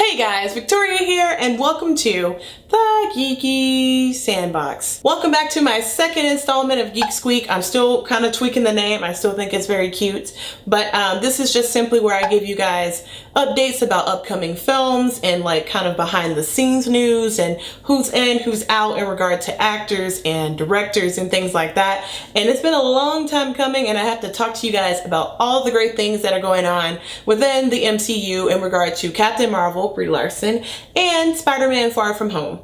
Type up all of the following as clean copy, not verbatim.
Hey guys, Victoria here and welcome to the Geeky Sandbox. Welcome back to my second installment of Geek Squeak. I'm still kind of tweaking the name. I still think it's very cute, but this is just simply where I give you guys updates about upcoming films and like kind of behind the scenes news and who's in, who's out in regard to actors and directors and things like that. And it's been a long time coming and I have to talk to you guys about all the great things that are going on within the MCU in regard to Captain Marvel, Brie Larson, and Spider-Man Far From Home.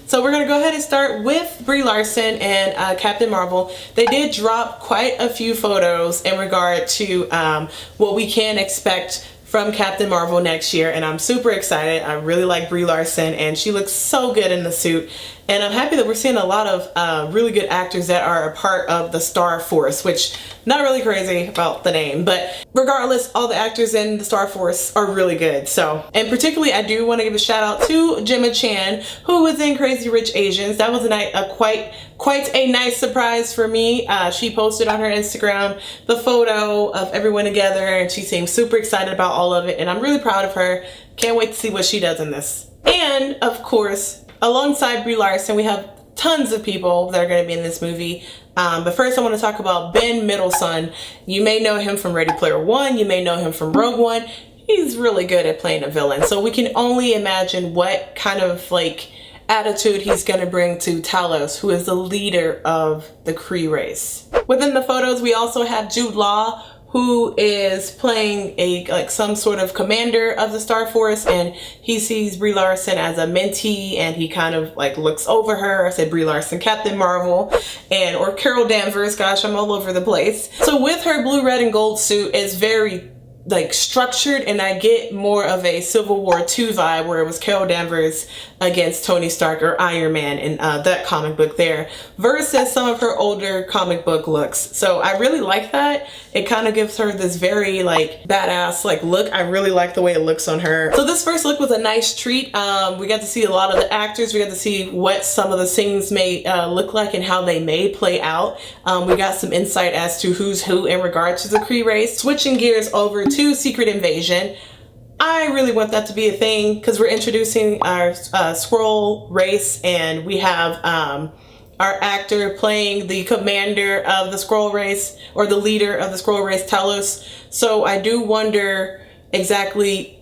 So we're going to go ahead and start with Brie Larson and Captain Marvel. They did drop quite a few photos in regard to what we can expect from Captain Marvel next year, and I'm super excited. I really like Brie Larson and she looks so good in the suit, and I'm happy that we're seeing a lot of really good actors that are a part of the Star Force, which not really crazy about the name, but regardless, all the actors in the Star Force are really good. So, and particularly I do want to give a shout out to Gemma Chan, who was in Crazy Rich Asians. That was quite a nice surprise for me. She posted on her Instagram the photo of everyone together and she seemed super excited about all of it, and I'm really proud of her. Can't wait to see what she does in this. And of course, alongside Brie Larson, we have tons of people that are going to be in this movie. But first I want to talk about Ben Mendelsohn. You may know him from Ready Player One. You may know him from Rogue One. He's really good at playing a villain. So we can only imagine what kind of like attitude he's going to bring to Talos, who is the leader of the Kree race. Within the photos, we also have Jude Law, who is playing some sort of commander of the Star Force, and he sees Brie Larson as a mentee and he kind of like looks over her. I said Brie Larson, Captain Marvel, or Carol Danvers. Gosh, I'm all over the place. So with her blue, red, and gold suit, is very like structured, and I get more of a Civil War II vibe where it was Carol Danvers against Tony Stark or Iron Man in that comic book there, versus some of her older comic book looks. So I really like that. It kind of gives her this very like badass like look. I really like the way it looks on her. So this first look was a nice treat. We got to see a lot of the actors. We got to see what some of the scenes may look like and how they may play out. We got some insight as to who's who in regard to the Kree race. Switching gears over to Secret Invasion. I really want that to be a thing because we're introducing our Skrull race, and we have our actor playing the commander of the Skrull race, or the leader of the Skrull race, Talos. So I do wonder exactly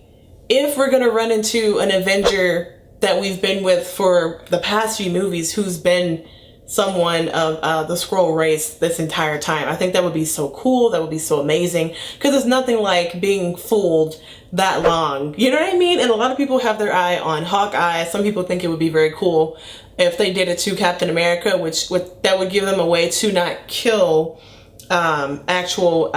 if we're going to run into an Avenger that we've been with for the past few movies who's been someone of the Skrull race this entire time. I think that would be so cool. That would be so amazing, because it's nothing like being fooled that long. You know what I mean? And a lot of people have their eye on Hawkeye. Some people think it would be very cool if they did it to Captain America, that would give them a way to not kill actual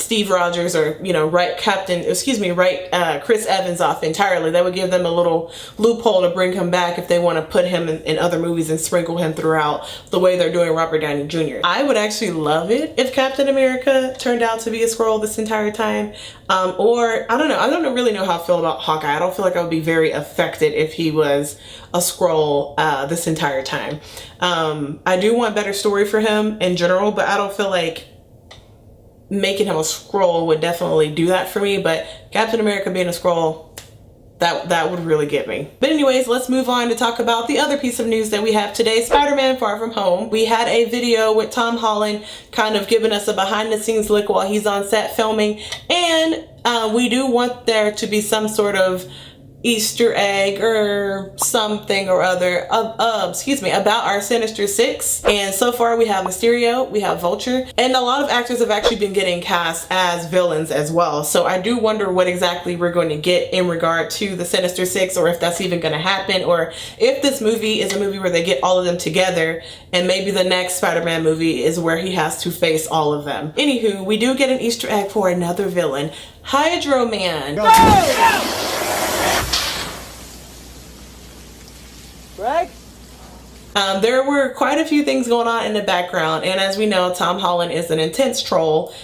Steve Rogers or, write Chris Evans off entirely. That would give them a little loophole to bring him back if they want to put him in other movies and sprinkle him throughout the way they're doing Robert Downey Jr. I would actually love it if Captain America turned out to be a Skrull this entire time. Or, I don't know. I don't really know how I feel about Hawkeye. I don't feel like I would be very affected if he was a Skrull this entire time. I do want better story for him in general, but I don't feel like making him a Skrull would definitely do that for me. But Captain America being a Skrull, that would really get me. But anyways, let's move on to talk about the other piece of news that we have today, Spider-Man Far From Home. We had a video with Tom Holland kind of giving us a behind the scenes look while he's on set filming, and we do want there to be some sort of Easter egg or something or other about our Sinister Six. And so far we have Mysterio, we have Vulture, and a lot of actors have actually been getting cast as villains as well. So I do wonder what exactly we're going to get in regard to the Sinister Six, or if that's even going to happen, or if this movie is a movie where they get all of them together and maybe the next Spider-Man movie is where he has to face all of them. Anywho, we do get an Easter egg for another villain, Hydro Man. Go! Greg? There were quite a few things going on in the background, and as we know, Tom Holland is an intense troll.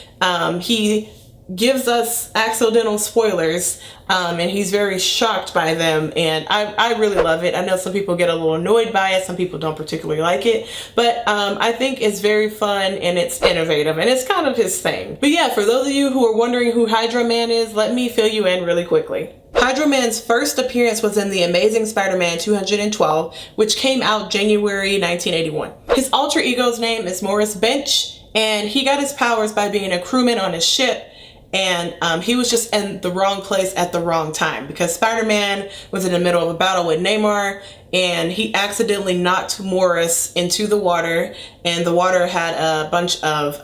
He gives us accidental spoilers, and he's very shocked by them, and I really love it. I know some people get a little annoyed by it, some people don't particularly like it, but I think it's very fun and it's innovative and it's kind of his thing. But yeah, for those of you who are wondering who Hydro Man is, let me fill you in really quickly. Hydro Man's first appearance was in The Amazing Spider-Man 212, which came out January 1981. His alter ego's name is Morris Bench, and he got his powers by being a crewman on a ship, and he was just in the wrong place at the wrong time because Spider-Man was in the middle of a battle with Namor, and he accidentally knocked Morris into the water, and the water had a bunch of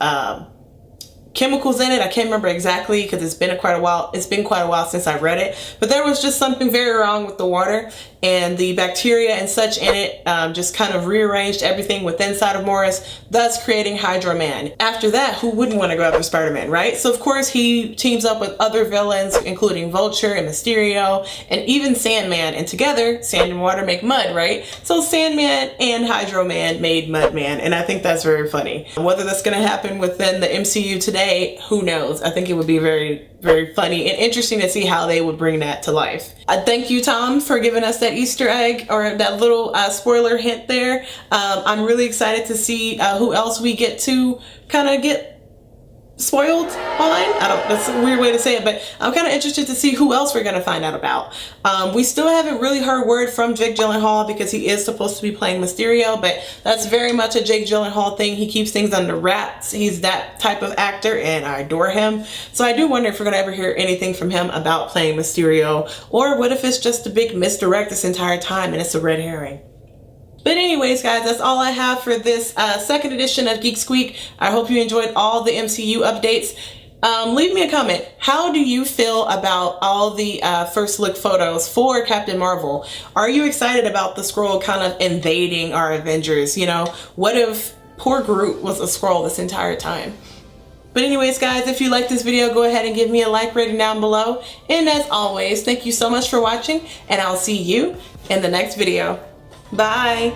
chemicals in it. I can't remember exactly because it's been quite a while since I read it, but there was just something very wrong with the water, and the bacteria and such in it just kind of rearranged everything within inside of Morris, thus creating Hydro Man. After that, who wouldn't want to go after Spider-Man, right? So of course he teams up with other villains, including Vulture and Mysterio and even Sandman, and together sand and water make mud, right? So Sandman and Hydro Man made Mud Man, and I think that's very funny. Whether that's going to happen within the MCU today, who knows? I think it would be very, very funny and interesting to see how they would bring that to life. Thank you, Tom, for giving us that Easter egg or that little spoiler hint there. I'm really excited to see who else we get to kind of get spoiled on. That's a weird way to say it, but I'm kind of interested to see who else we're going to find out about. We still haven't really heard word from Jake Gyllenhaal because he is supposed to be playing Mysterio, but that's very much a Jake Gyllenhaal thing. He keeps things under wraps. He's that type of actor, and I adore him. So I do wonder if we're going to ever hear anything from him about playing Mysterio, or what if it's just a big misdirect this entire time and it's a red herring. But anyways, guys, that's all I have for this second edition of Geek Squeak. I hope you enjoyed all the MCU updates. Leave me a comment. How do you feel about all the first look photos for Captain Marvel? Are you excited about the Skrull kind of invading our Avengers? You know, what if poor Groot was a Skrull this entire time? But anyways, guys, if you like this video, go ahead and give me a like rating down below. And as always, thank you so much for watching, and I'll see you in the next video. Bye.